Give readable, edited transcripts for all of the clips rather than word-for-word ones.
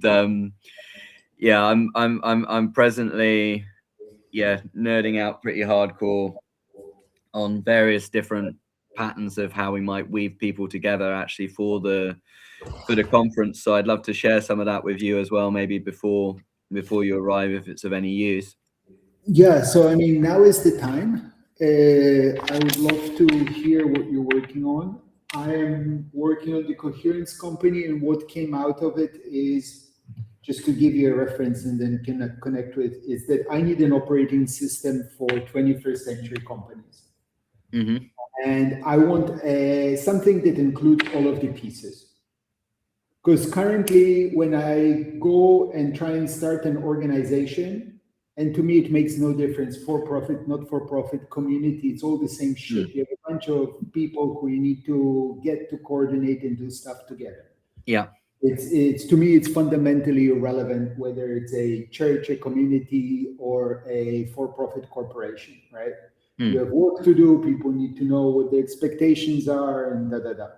Yeah, I'm presently nerding out pretty hardcore on various different patterns of how we might weave people together actually for the conference. So I'd love to share some of that with you as well, maybe before you arrive, if it's of any use. Yeah, so I mean, now is the time. I would love to hear what you're working on. I am working on the coherence company, and what came out of it is, just to give you a reference and then can connect with, is that I need an operating system for 21st century companies. Mm-hmm. And I want something that includes all of the pieces. Because currently, when I go and try and start an organization, and to me, it makes no difference, for profit, not for profit, community, it's all the same shit. You have a bunch of people who you need to get to coordinate and do stuff together. Yeah. It's to me, it's fundamentally irrelevant whether it's a church, a community, or a for-profit corporation, right? You have work to do, people need to know what the expectations are, and da.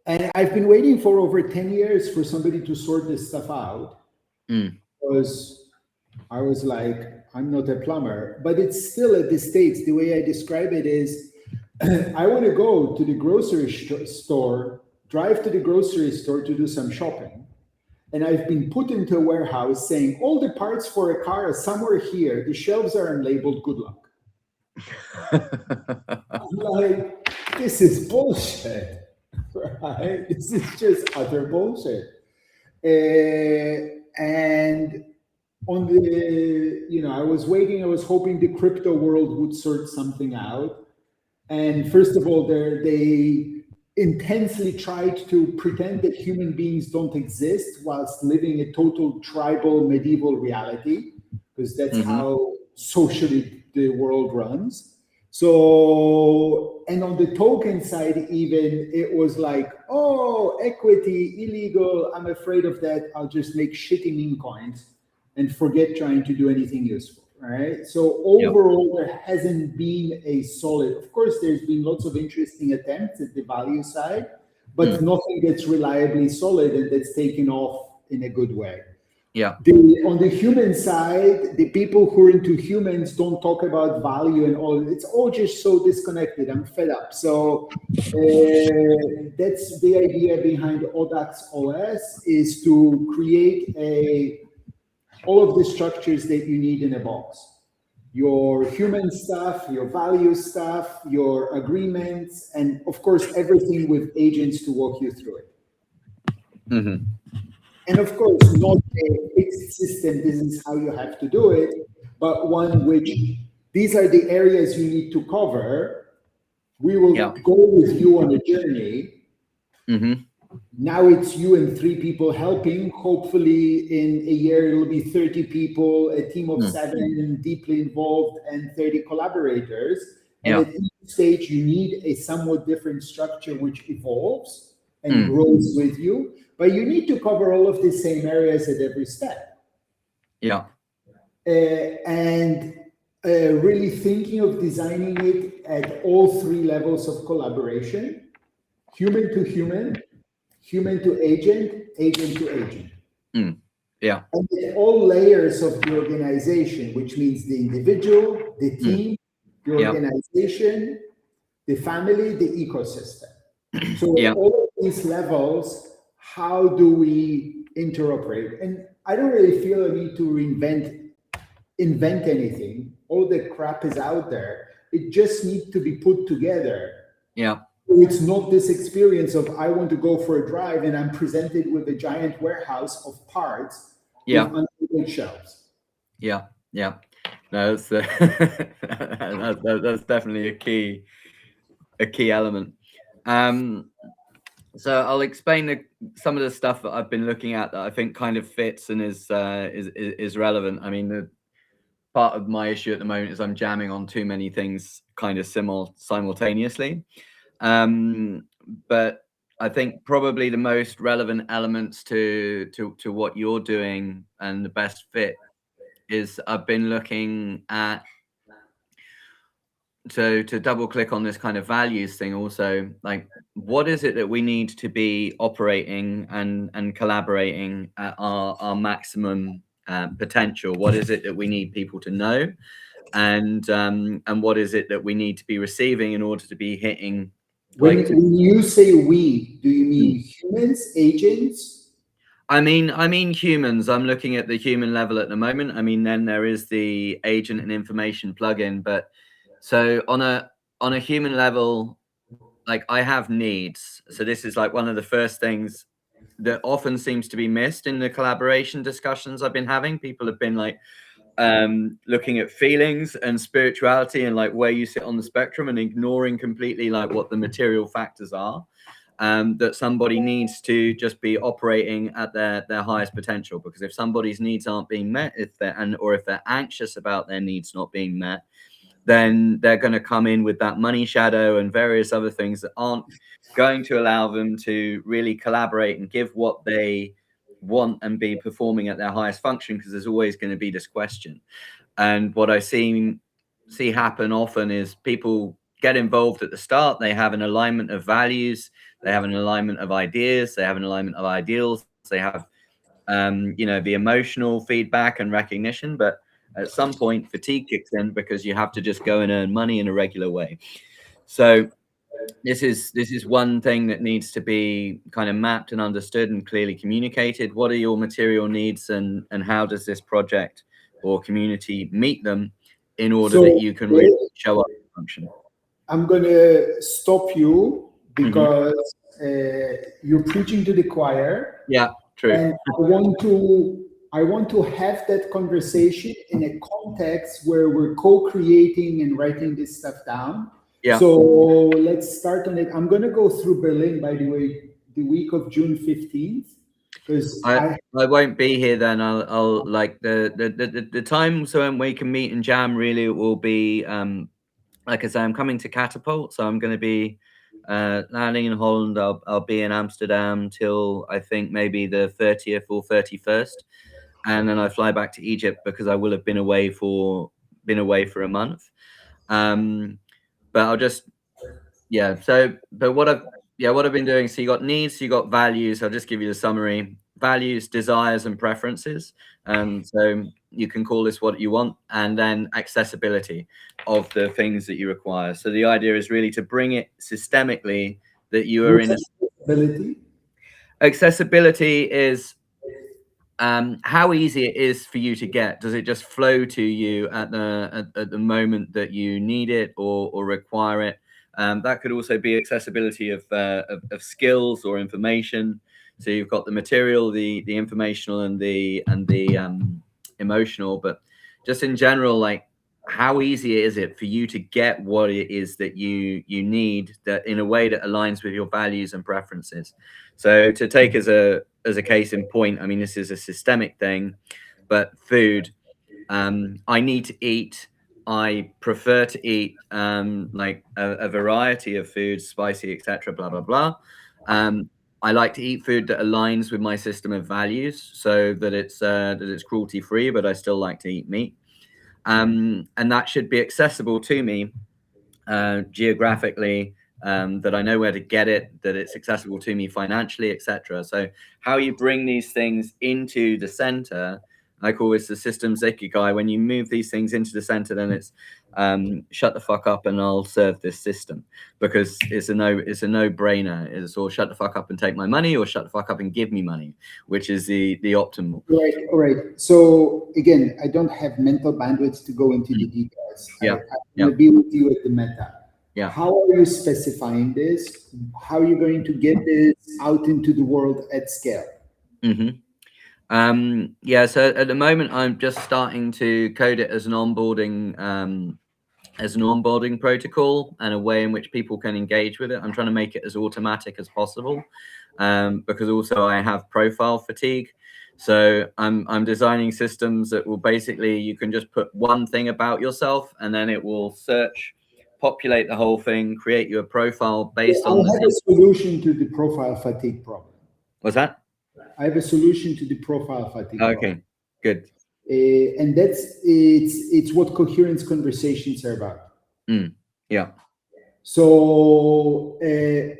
And I've been waiting for over 10 years for somebody to sort this stuff out, because I was like, I'm not a plumber, but it's still at the States. The way I describe it is, I want to go to the grocery store, drive to the grocery store to do some shopping. And I've been put into a warehouse saying, all the parts for a car are somewhere here. The shelves are unlabeled. Good luck. I'm like, this is bullshit. Right? This is just utter bullshit. And on the, I was waiting, I was hoping the crypto world would sort something out. And first of all, they intensely tried to pretend that human beings don't exist whilst living a total tribal medieval reality, because that's how socially the world runs. So, and on the token side, even, it was like, oh, equity, illegal, I'm afraid of that. I'll just make shitty meme coins and forget trying to do anything useful. Right. So overall, there hasn't been a solid, of course, there's been lots of interesting attempts at the value side, but nothing that's reliably solid and that's taken off in a good way. Yeah. On the human side, the people who are into humans don't talk about value and all. It's all just so disconnected. I'm fed up. So that's the idea behind ODAX OS, is to create all of the structures that you need in a box. Your human stuff, your value stuff, your agreements, and of course, everything with agents to walk you through it. And of course, not a fixed system, this is how you have to do it, but one which, these are the areas you need to cover. We will go with you on a journey. Now it's you and 3 people helping. Hopefully in a year, it'll be 30 people, a team of 7 deeply involved, and 30 collaborators. And at each stage, you need a somewhat different structure which evolves and grows with you. But you need to cover all of the same areas at every step. And really thinking of designing it at all 3 levels of collaboration: human to human, human to agent, agent to agent. And at all layers of the organization, which means the individual, the team, the organization, the family, the ecosystem. So at all of these levels, how do we interoperate? And I don't really feel a need to invent anything. All the crap is out there. It just needs to be put together. It's not this experience of, I want to go for a drive and I'm presented with a giant warehouse of parts with unlabeled shelves. No, that's that's definitely a key element. So I'll explain some of the stuff that I've been looking at that I think kind of fits and is relevant. I mean, part of my issue at the moment is I'm jamming on too many things kind of simultaneously. But I think probably the most relevant elements to what you're doing and the best fit is, I've been looking at so to double click on this kind of values thing also, like what is it that we need to be operating and collaborating at our maximum potential? What is it that we need people to know, and what is it that we need to be receiving in order to be hitting like When you say we, do you Mm. mean humans, agents? I mean humans. I'm looking at the human level at the moment. I mean, then there is the agent and information plugin, but so on a human level, like I have needs. So this is like one of the first things that often seems to be missed in the collaboration discussions I've been having. People have been like looking at feelings and spirituality and like where you sit on the spectrum and ignoring completely like what the material factors are. That somebody needs to just be operating at their highest potential, because if somebody's needs aren't being met, or if they're anxious about their needs not being met, then they're going to come in with that money shadow and various other things that aren't going to allow them to really collaborate and give what they want and be performing at their highest function, because there's always going to be this question. And what I see happen often is people get involved at the start. They have an alignment of values, they have an alignment of ideas, they have an alignment of ideals, they have the emotional feedback and recognition, but at some point fatigue kicks in because you have to just go and earn money in a regular way. So this is one thing that needs to be kind of mapped and understood and clearly communicated. What are your material needs, and how does this project or community meet them in order that So you can really show up and function? I'm going to stop you Mm-hmm. because you're preaching to the choir. Yeah, true. And I want to have that conversation in a context where we're co-creating and writing this stuff down. Yeah. So let's start on it. I'm going to go through Berlin, by the way, the week of June 15th, because I won't be here then. I'll like the time so when we can meet and jam really it will be like I say, I'm coming to Catapult, so I'm going to be landing in Holland. I'll be in Amsterdam till I think maybe the 30th or 31st, and then I fly back to Egypt because I will have been away for a month. But I'll just So, but what I've been doing. So you got needs, you got values. I'll just give you the summary: values, desires, and preferences. So you can call this what you want, and then accessibility of the things that you require. So the idea is really to bring it systemically that you are in. Accessibility is how easy it is for you to get. Does it just flow to you at the moment that you need it or require it? That could also be accessibility of skills or information. So you've got the material, the informational, and the emotional. But just in general, like how easy is it for you to get what it is that you need, that in a way that aligns with your values and preferences? So to take as a case in point, I mean, this is a systemic thing, but food. I need to eat. I prefer to eat like a variety of foods, spicy, etc. Blah blah blah. I like to eat food that aligns with my system of values, so that it's cruelty free, but I still like to eat meat. And that should be accessible to me geographically, that I know where to get it, that it's accessible to me financially, etc. So how you bring these things into the center, I call this the systems ikigai. When you move these things into the center, then it's shut the fuck up and I'll serve this system, because it's a no-brainer. It's or shut the fuck up and take my money, or shut the fuck up and give me money, which is the optimal. All right. So again, I don't have mental bandwidth to go into the details. Yeah. I'm going to be with you at the meta. Yeah. How are you specifying this? How are you going to get this out into the world at scale? Mm-hmm. So at the moment I'm just starting to code it as an onboarding protocol and a way in which people can engage with it. I'm trying to make it as automatic as possible, because also I have profile fatigue. So I'm designing systems that will basically, you can just put one thing about yourself and then it will search, populate the whole thing, create you a profile based on I have a solution to the profile fatigue problem. What's that? I have a solution to the profile fatigue problem. Okay, good. And it's what coherence conversations are about. Yeah. So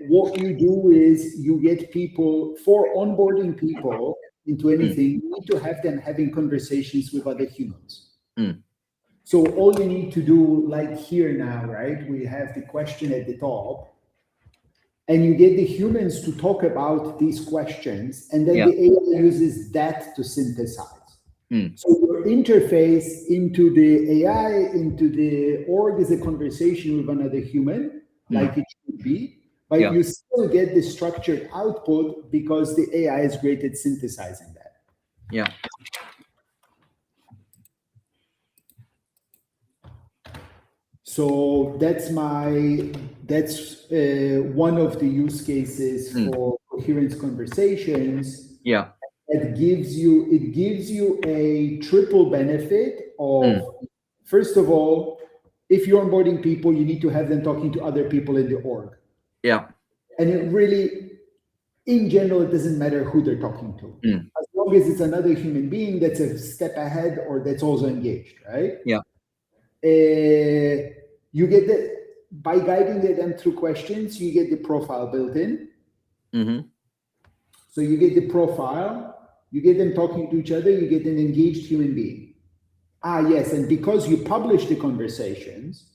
what you do is you get people, for onboarding people into anything, you need to have them having conversations with other humans. So all you need to do, like here now, right? We have the question at the top, and you get the humans to talk about these questions, and then the AI uses that to synthesize. So your interface into the AI, into the org, is a conversation with another human, like it should be, but you still get the structured output because the AI is great at synthesizing that. Yeah. So that's one of the use cases for coherence conversations. Yeah. It gives you a triple benefit of, first of all, if you're onboarding people, you need to have them talking to other people in the org. Yeah. And it really, in general, it doesn't matter who they're talking to. As long as it's another human being that's a step ahead or that's also engaged, right? Yeah. You get by guiding them through questions, you get the profile built in. So you get the profile, you get them talking to each other, you get an engaged human being. Yes, and because you publish the conversations,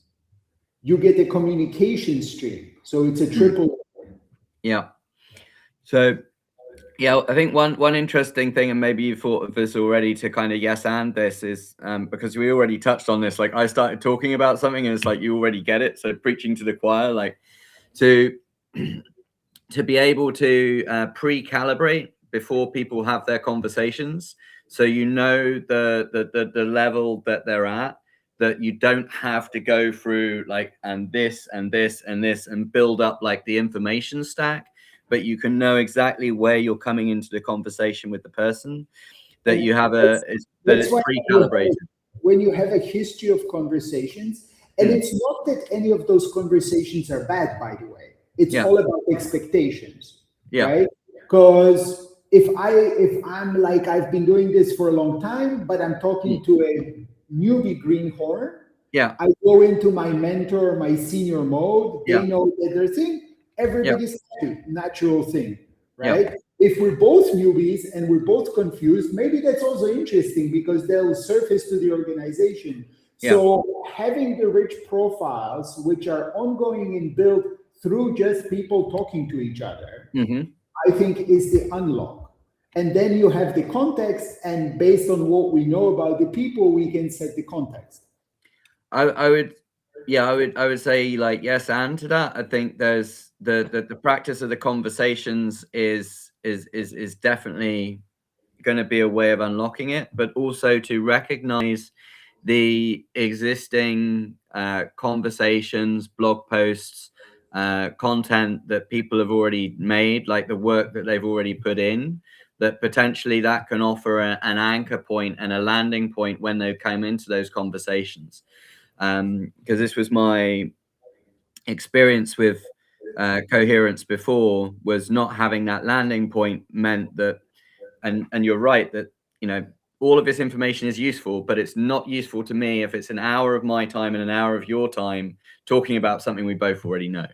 you get a communication stream. So it's a triple. Yeah. So, yeah, I think one interesting thing, and maybe you thought of this already to kind of yes and this is because we already touched on this. Like I started talking about something, and it's like you already get it. So preaching to the choir, like to be able to pre-calibrate before people have their conversations, so you know the level that they're at, that you don't have to go through like and this and this and this and build up like the information stack, but you can know exactly where you're coming into the conversation with the person, that you have it's pre-calibrated. When you have a history of conversations, and it's not that any of those conversations are bad, by the way. It's all about expectations, right? Because if I'm like, I've been doing this for a long time, but I'm talking to a newbie greenhorn, I go into my mentor, my senior mode. They know that their thing. Everybody's happy, natural thing, right? If we're both newbies and we're both confused, maybe that's also interesting because they'll surface to the organization. So having the rich profiles, which are ongoing and built through just people talking to each other, I think is the unlock. And then you have the context, and based on what we know about the people, we can set the context. I would say like yes and to that. I think there's the practice of the conversations is definitely going to be a way of unlocking it, but also to recognize the existing conversations, blog posts, content that people have already made, like the work that they've already put in, that potentially that can offer an anchor point and a landing point when they come into those conversations. Because this was my experience with coherence before, was not having that landing point meant that, and you're right that, you know, all of this information is useful, but it's not useful to me if it's an hour of my time and an hour of your time talking about something we both already know.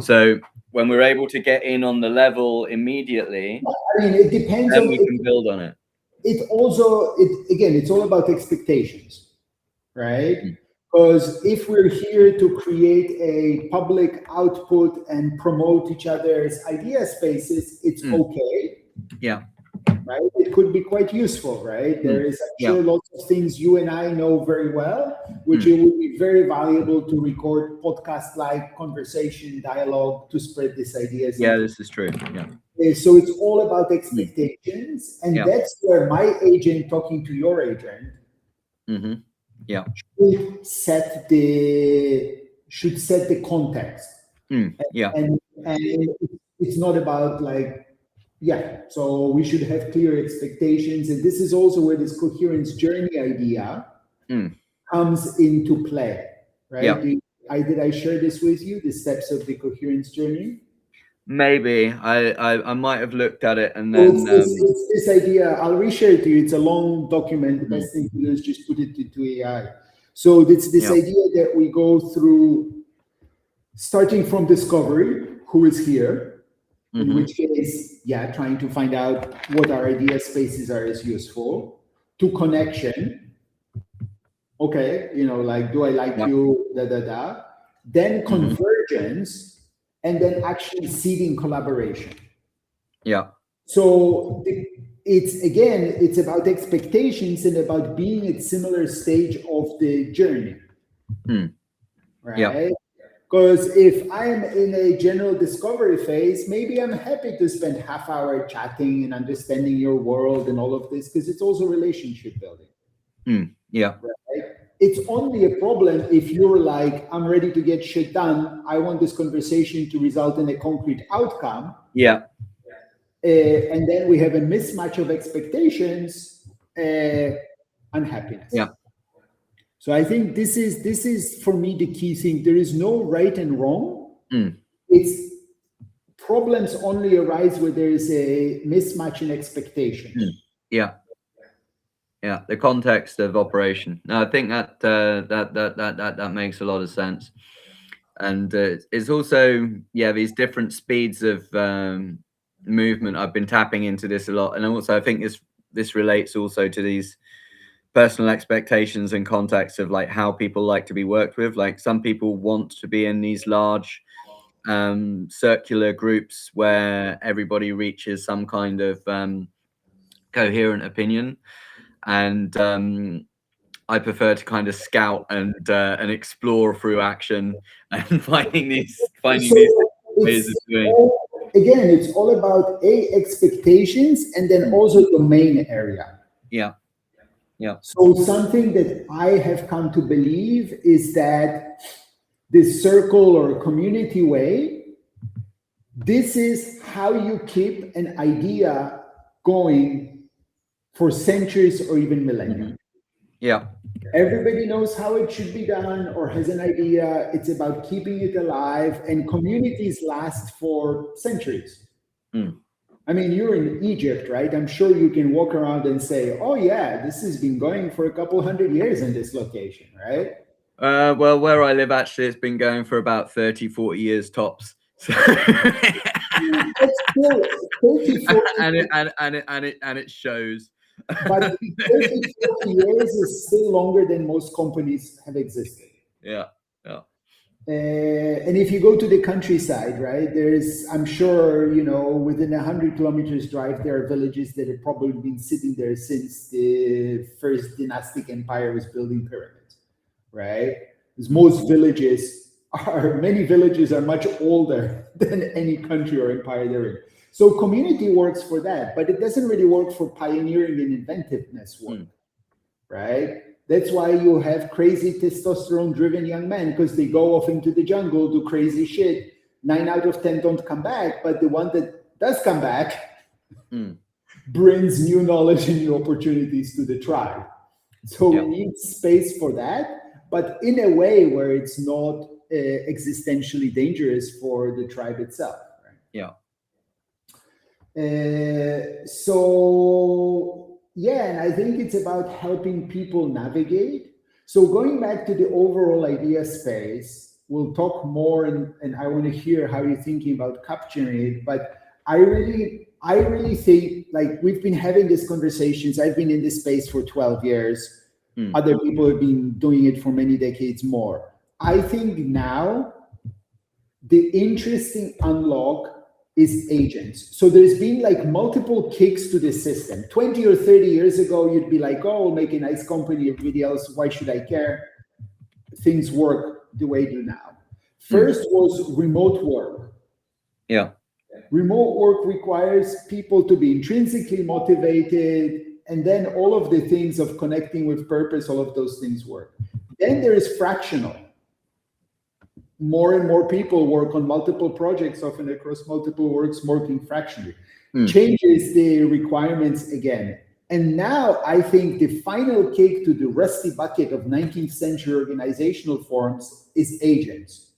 So when we're able to get in on the level immediately, I mean, it depends then on we can build on it. It also, again, it's all about expectations, right? Because if we're here to create a public output and promote each other's idea spaces, it's okay. Yeah. Right? It could be quite useful, right? There is, I'm sure, lots of things you and I know very well, which it would be very valuable to record podcast-like conversation, dialogue to spread these ideas. Yeah, this is true. Yeah. So it's all about expectations, and that's where my agent talking to your agent should set the context. And it's not about like, so we should have clear expectations, and this is also where this coherence journey idea comes into play, right? Did I share this with you, the steps of the coherence journey? Maybe I might have looked at it, and then it's this idea. I'll reshare it to you. It's a long document. The best thing to do is just put it into AI. So it's this idea that we go through starting from discovery, who is here, in Mm-hmm. which case, yeah, trying to find out what our idea spaces are as useful, to connection. Okay, like, do I like Yeah. you, da da da. Then Mm-hmm. convergence, and then actually seeding collaboration. Yeah. So it's about expectations and about being at similar stage of the journey, Mm. Yeah. right? Because if I'm in a general discovery phase, maybe I'm happy to spend half hour chatting and understanding your world and all of this, because it's also relationship building. Mm. Yeah. Right? It's only a problem if you're like, I'm ready to get shit done. I want this conversation to result in a concrete outcome. Yeah. And then we have a mismatch of expectations, unhappiness. Yeah. So I think this is for me the key thing. There is no right and wrong. Mm. It's problems only arise where there is a mismatch in expectations. Mm. Yeah. Yeah. The context of operation. No, I think that makes a lot of sense. And it's also, yeah, these different speeds of movement. I've been tapping into this a lot, and also I think this relates also to these personal expectations and contexts of like how people like to be worked with. Like some people want to be in these large circular groups where everybody reaches some kind of coherent opinion, and I prefer to kind of scout and explore through action and finding these So ways of doing. it's all about expectations and then Mm. also domain area. Yeah. Yeah. So something that I have come to believe is that this circle or community way, this is how you keep an idea going for centuries or even millennia. Mhm. Yeah. Everybody knows how it should be done or has an idea. It's about keeping it alive, and communities last for centuries. Mm. I mean, you're in Egypt, right? I'm sure you can walk around and say, oh, yeah, this has been going for a couple hundred years in this location, right? Well, where I live, actually, it's been going for about 30, 40 years tops. So It's still 30, 40, and it shows. but 30, 40 years is still longer than most companies have existed. Yeah. Yeah. And if you go to the countryside, right, there's, I'm sure, within 100 kilometers drive, there are villages that have probably been sitting there since the first dynastic empire was building pyramids, right? Because many villages are much older than any country or empire they're in. So community works for that, but it doesn't really work for pioneering and inventiveness work, right? That's why you have crazy testosterone driven young men, because they go off into the jungle, do crazy shit. 9 out of 10 don't come back, but the one that does come back brings new knowledge and new opportunities to the tribe. So we need space for that, but in a way where it's not existentially dangerous for the tribe itself. Right? Yeah. And I think it's about helping people navigate. So going back to the overall idea space, we'll talk more, and I want to hear how you're thinking about capturing it. But I really think, like, we've been having these conversations. I've been in this space for 12 years. Other people have been doing it for many decades more. I think now the interesting unlock is agents. So there's been like multiple kicks to the system. 20 or 30 years ago, you'd be like, oh, we'll make a nice company, everybody else, why should I care? Things work the way they do now. First was remote work. Yeah. Remote work requires people to be intrinsically motivated, and then all of the things of connecting with purpose, all of those things work. Then there is fractional. More and more people work on multiple projects, often across multiple works, working fractionally. Changes the requirements again. And now I think the final kick to the rusty bucket of 19th century organizational forms is agents.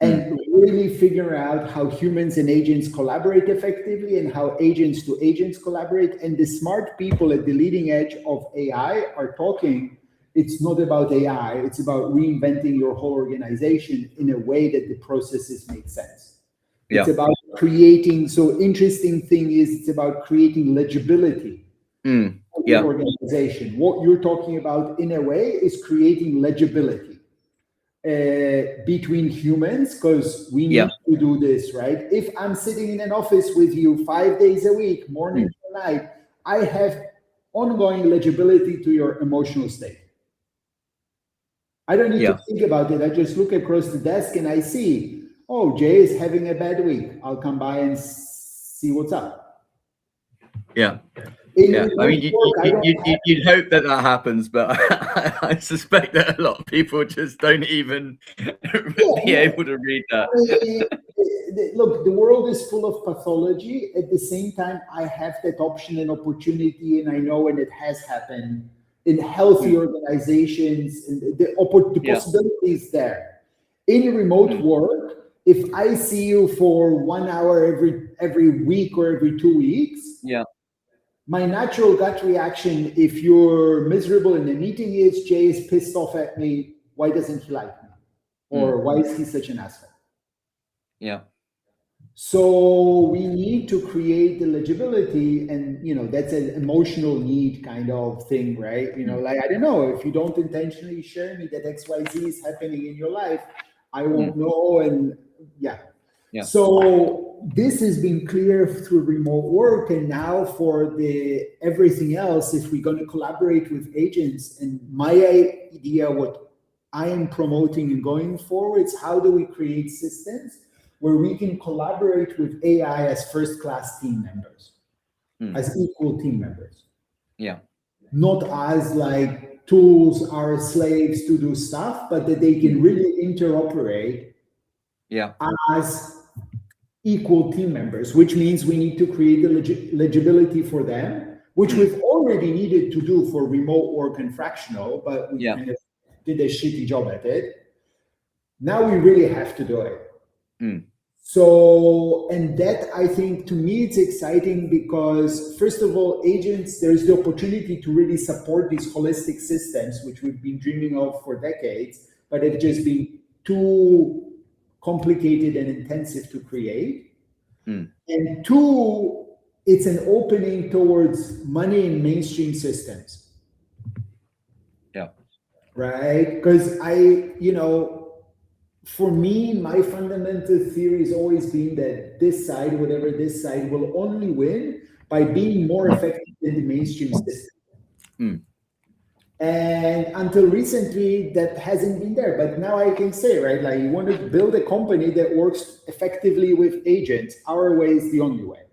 And really figure out how humans and agents collaborate effectively and how agents to agents collaborate. And the smart people at the leading edge of AI are talking it's not about AI, it's about reinventing your whole organization in a way that the processes make sense. It's about creating, so interesting thing is it's about creating legibility for the organization. What you're talking about in a way is creating legibility between humans, because we need to do this, right? If I'm sitting in an office with you 5 days a week, morning to night, I have ongoing legibility to your emotional state. I don't need to think about it. I just look across the desk and I see, oh, Jay is having a bad week. I'll come by and see what's up. Yeah. I mean, you'd hope that happens, but I suspect that a lot of people just don't even be able to read that. Look, the world is full of pathology. At the same time, I have that option and opportunity, and I know when it has happened in healthy organizations, and the possibility is there. In remote work, if I see you for 1 hour every week or every 2 weeks, my natural gut reaction, if you're miserable in the meeting, is Jay is pissed off at me. Why doesn't he like me? Or why is he such an asshole? So we need to create the legibility, and that's an emotional need kind of thing, right? Like, I don't know, if you don't intentionally share me that XYZ is happening in your life, I won't know. And so this has been clear through remote work, and now for the everything else, if we're going to collaborate with agents, and my idea, what I am promoting and going forward, is how do we create systems where we can collaborate with AI as first-class team members, as equal team members. Not as like tools are slaves to do stuff, but that they can really interoperate as equal team members, which means we need to create the legibility for them, which we've already needed to do for remote work and fractional, but we kind of did a shitty job at it. Now we really have to do it. So, and that, I think, to me, it's exciting because, first of all, agents, there's the opportunity to really support these holistic systems, which we've been dreaming of for decades, but have just been too complicated and intensive to create. And two, it's an opening towards money in mainstream systems. Right? Because for me, my fundamental theory has always been that this side, whatever this side, will only win by being more effective than the mainstream system. And until recently, that hasn't been there. But now I can say, right, like, you want to build a company that works effectively with agents, our way is the only way.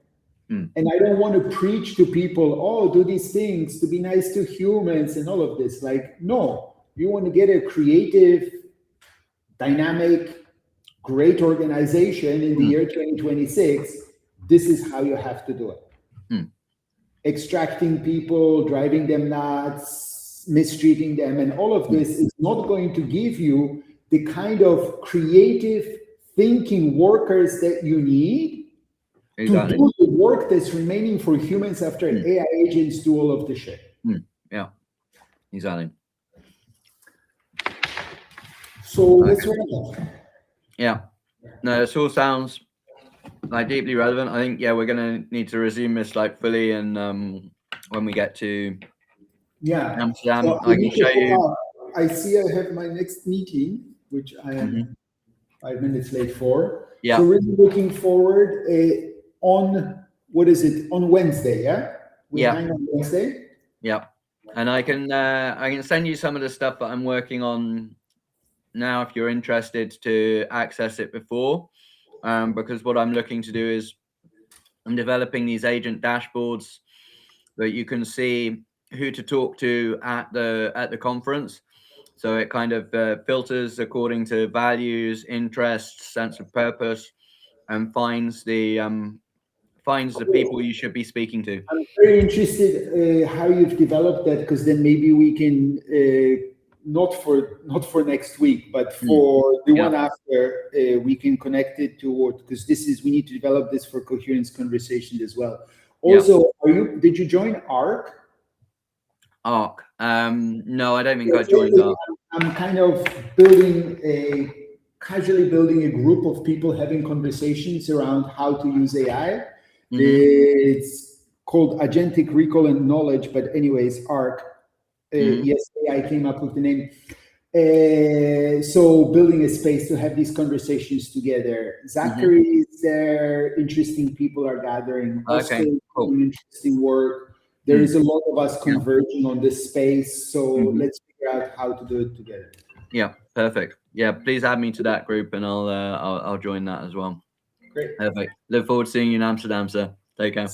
And I don't want to preach to people, oh, do these things to be nice to humans and all of this. Like, no, you want to get a creative, dynamic, great organization in the year 2026, this is how you have to do it. Extracting people, driving them nuts, mistreating them, and all of this is not going to give you the kind of creative thinking workers that you need to do the work that's remaining for humans after AI agents do all of the shit. Yeah, exactly. So that's right. Yeah. No, this all sounds like deeply relevant. I think, we're going to need to resume this like fully, and when we get to Amsterdam, so I can show you. I see I have my next meeting, which I am 5 minutes late for. So really looking forward on, what is it, on Wednesday, We hang on Wednesday? And I can send you some of the stuff that I'm working on now if you're interested to access it before, because what I'm looking to do is I'm developing these agent dashboards that you can see who to talk to at the conference. So it kind of filters according to values, interests, sense of purpose, and finds the people you should be speaking to. I'm very interested how you've developed that, because then maybe we can not for next week, but for the one after, we can connect it to what, because we need to develop this for coherence conversations as well. Also, did you join ARC? Arc. No, I don't think I joined Arc. I'm kind of casually building a group of people having conversations around how to use AI. It's called Agentic Recall and Knowledge, but anyways, ARC. Yes, AI came up with the name. So building a space to have these conversations together. Zachary is there. Interesting people are gathering. Okay, cool. Doing interesting work. There is a lot of us converging on this space. So let's figure out how to do it together. Yeah, perfect. Yeah, please add me to that group, and I'll join that as well. Great. Perfect. Look forward to seeing you in Amsterdam, sir. Take care.